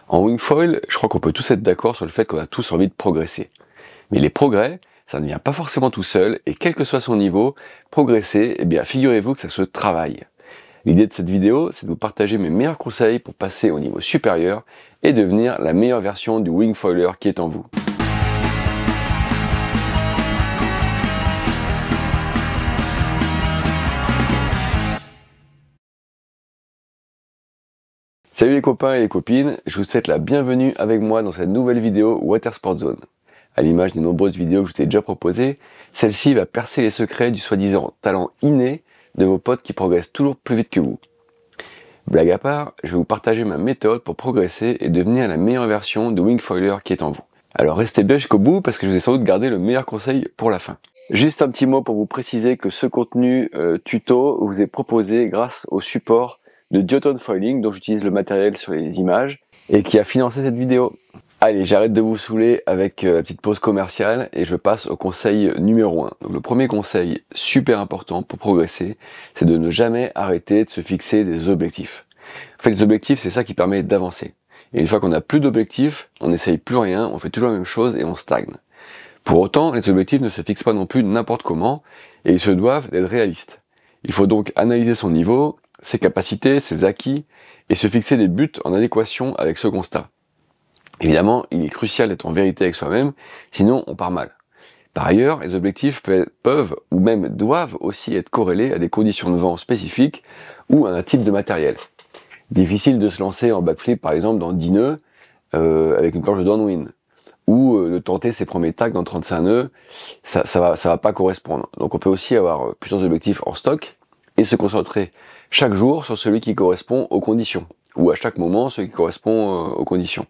En wingfoil, je crois qu'on peut tous être d'accord sur le fait qu'on a tous envie de progresser. Mais les progrès, ça ne vient pas forcément tout seul, et quel que soit son niveau, progresser, eh bien figurez-vous que ça se travaille. L'idée de cette vidéo, c'est de vous partager mes meilleurs conseils pour passer au niveau supérieur et devenir la meilleure version du wingfoiler qui est en vous. Salut les copains et les copines, je vous souhaite la bienvenue avec moi dans cette nouvelle vidéo Water Sport Zone. À l'image des nombreuses vidéos que je vous ai déjà proposées, celle-ci va percer les secrets du soi-disant talent inné de vos potes qui progressent toujours plus vite que vous. Blague à part, je vais vous partager ma méthode pour progresser et devenir la meilleure version de wingfoiler qui est en vous. Alors restez bien jusqu'au bout parce que je vous ai sans doute gardé le meilleur conseil pour la fin. Juste un petit mot pour vous préciser que ce contenu tuto vous est proposé grâce au support de Duotone Foiling dont j'utilise le matériel sur les images et qui a financé cette vidéo. Allez, j'arrête de vous saouler avec la petite pause commerciale et je passe au conseil numéro 1. Donc, le premier conseil super important pour progresser, c'est de ne jamais arrêter de se fixer des objectifs. En fait, les objectifs, c'est ça qui permet d'avancer. Et une fois qu'on n'a plus d'objectifs, on n'essaye plus rien, on fait toujours la même chose et on stagne. Pour autant, les objectifs ne se fixent pas non plus n'importe comment et ils se doivent d'être réalistes. Il faut donc analyser son niveau, ses capacités, ses acquis et se fixer des buts en adéquation avec ce constat. Évidemment, il est crucial d'être en vérité avec soi-même, sinon on part mal. Par ailleurs, les objectifs peuvent ou même doivent aussi être corrélés à des conditions de vent spécifiques ou à un type de matériel. Difficile de se lancer en backflip par exemple dans 10 nœuds avec une planche de downwind ou de tenter ses premiers tacs dans 35 nœuds, ça va pas correspondre. Donc on peut aussi avoir plusieurs objectifs en stock et se concentrer chaque jour sur celui qui correspond aux conditions ou à chaque moment celui qui correspond aux conditions.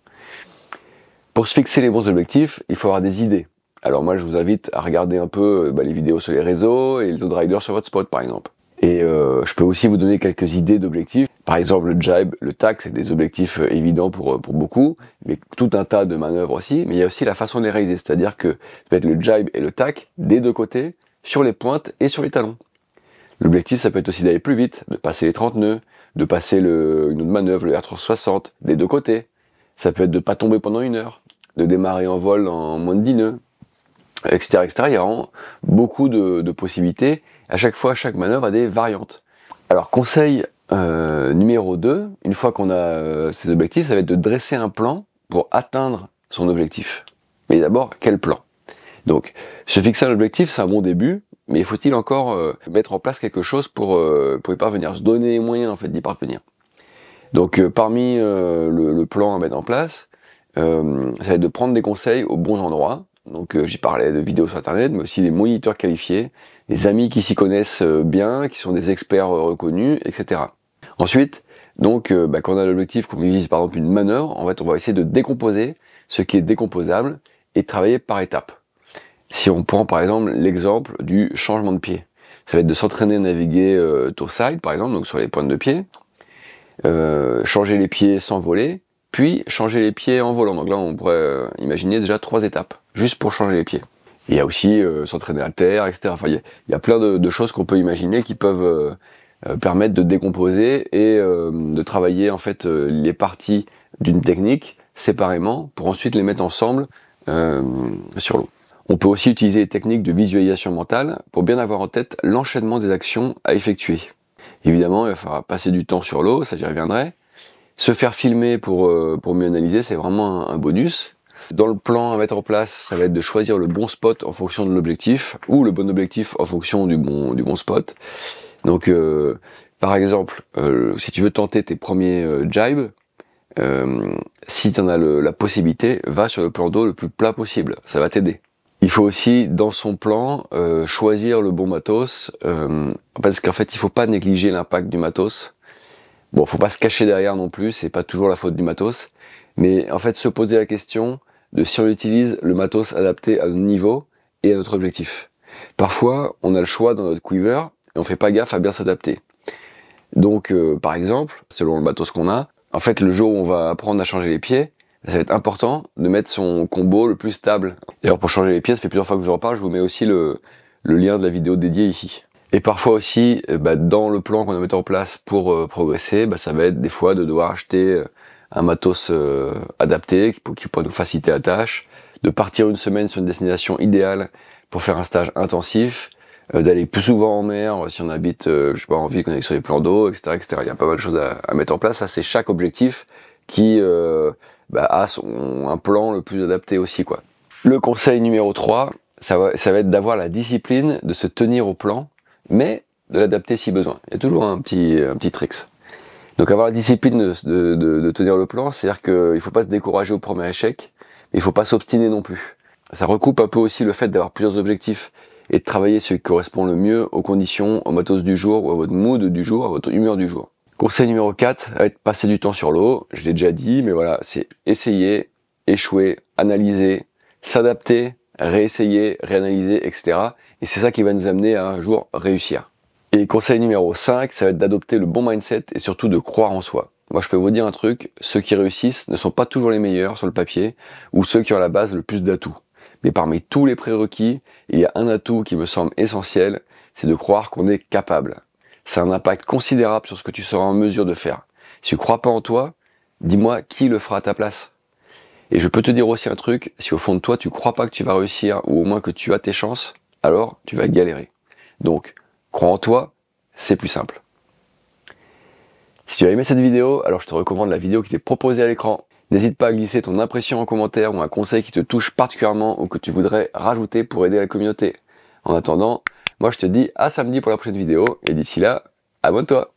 Pour se fixer les bons objectifs, il faut avoir des idées. Alors moi je vous invite à regarder un peu les vidéos sur les réseaux et les autres riders sur votre spot par exemple. Et je peux aussi vous donner quelques idées d'objectifs. Par exemple le jibe, le tac, c'est des objectifs évidents pour beaucoup, mais tout un tas de manœuvres aussi. Mais il y a aussi la façon de les réaliser, c'est-à-dire que ça peut être le jibe et le tac des deux côtés, sur les pointes et sur les talons. L'objectif ça peut être aussi d'aller plus vite, de passer les 30 nœuds, de passer une autre manœuvre, le R360, des deux côtés. Ça peut être de ne pas tomber pendant 1 heure, de démarrer en vol en moins de 10 nœuds, etc., etc. Il y a vraiment beaucoup de possibilités. À chaque fois, chaque manœuvre a des variantes. Alors, conseil numéro 2, une fois qu'on a ces objectifs, ça va être de dresser un plan pour atteindre son objectif. Mais d'abord, quel plan? Donc, se fixer un objectif, c'est un bon début, mais faut-il encore mettre en place quelque chose pour y parvenir, se donner les moyens en fait d'y parvenir. Donc parmi le plan à mettre en place, ça va être de prendre des conseils aux bons endroits. Donc j'y parlais de vidéos sur internet, mais aussi des moniteurs qualifiés, des amis qui s'y connaissent bien, qui sont des experts reconnus, etc. Ensuite, donc quand on a l'objectif qu'on vise par exemple une manœuvre, en fait on va essayer de décomposer ce qui est décomposable et de travailler par étapes. Si on prend par exemple l'exemple du changement de pied, ça va être de s'entraîner à naviguer tour side par exemple, donc sur les pointes de pied, changer les pieds sans voler, puis changer les pieds en volant. Donc là on pourrait imaginer déjà 3 étapes, juste pour changer les pieds. Il y a aussi s'entraîner à terre, etc. Enfin, il y a plein de choses qu'on peut imaginer qui peuvent permettre de décomposer et de travailler en fait les parties d'une technique séparément pour ensuite les mettre ensemble sur l'eau. On peut aussi utiliser les techniques de visualisation mentale pour bien avoir en tête l'enchaînement des actions à effectuer. Évidemment, il va falloir passer du temps sur l'eau, ça j'y reviendrai. Se faire filmer pour mieux analyser, c'est vraiment un bonus. Dans le plan à mettre en place, ça va être de choisir le bon spot en fonction de l'objectif, ou le bon objectif en fonction du bon spot. Donc, par exemple, si tu veux tenter tes premiers jibes, si tu en as la possibilité, va sur le plan d'eau le plus plat possible, ça va t'aider. Il faut aussi, dans son plan, choisir le bon matos, parce qu'en fait, il faut pas négliger l'impact du matos. Bon, faut pas se cacher derrière non plus, c'est pas toujours la faute du matos, mais en fait, se poser la question de si on utilise le matos adapté à notre niveau et à notre objectif. Parfois, on a le choix dans notre quiver, et on fait pas gaffe à bien s'adapter. Donc, par exemple, selon le matos qu'on a, en fait, le jour où on va apprendre à changer les pieds, ça va être important de mettre son combo le plus stable. D'ailleurs, pour changer les pieds, ça fait plusieurs fois que je vous en parle, je vous mets aussi le lien de la vidéo dédiée ici. Et parfois aussi, dans le plan qu'on va mettre en place pour progresser, ça va être des fois de devoir acheter un matos adapté qui pourrait nous faciliter la tâche, de partir une semaine sur une destination idéale pour faire un stage intensif, d'aller plus souvent en mer si on habite, je sais pas, en ville, qu'on est sur les plans d'eau, etc., etc. Il y a pas mal de choses à mettre en place. Ça, c'est chaque objectif qui a un plan le plus adapté aussi, quoi. Le conseil numéro 3, ça va être d'avoir la discipline de se tenir au plan, mais de l'adapter si besoin. Il y a toujours un petit tricks. Donc avoir la discipline de tenir le plan, c'est-à-dire qu'il ne faut pas se décourager au premier échec, mais il ne faut pas s'obstiner non plus. Ça recoupe un peu aussi le fait d'avoir plusieurs objectifs et de travailler ce qui correspond le mieux aux conditions, au matos du jour, ou à votre mood du jour, à votre humeur du jour. Conseil numéro 4, va être passer du temps sur l'eau. Je l'ai déjà dit, mais voilà, c'est essayer, échouer, analyser, s'adapter, réessayer, réanalyser, etc. Et c'est ça qui va nous amener à un jour réussir. Et conseil numéro 5, ça va être d'adopter le bon mindset et surtout de croire en soi. Moi, je peux vous dire un truc, ceux qui réussissent ne sont pas toujours les meilleurs sur le papier, ou ceux qui ont à la base le plus d'atouts. Mais parmi tous les prérequis, il y a un atout qui me semble essentiel, c'est de croire qu'on est capable. Ça a un impact considérable sur ce que tu seras en mesure de faire. Si tu ne crois pas en toi, dis-moi qui le fera à ta place. Et je peux te dire aussi un truc, si au fond de toi tu crois pas que tu vas réussir, ou au moins que tu as tes chances, alors tu vas galérer. Donc, crois en toi, c'est plus simple. Si tu as aimé cette vidéo, alors je te recommande la vidéo qui t'est proposée à l'écran. N'hésite pas à glisser ton impression en commentaire ou un conseil qui te touche particulièrement ou que tu voudrais rajouter pour aider la communauté. En attendant, moi je te dis à samedi pour la prochaine vidéo et d'ici là, abonne-toi!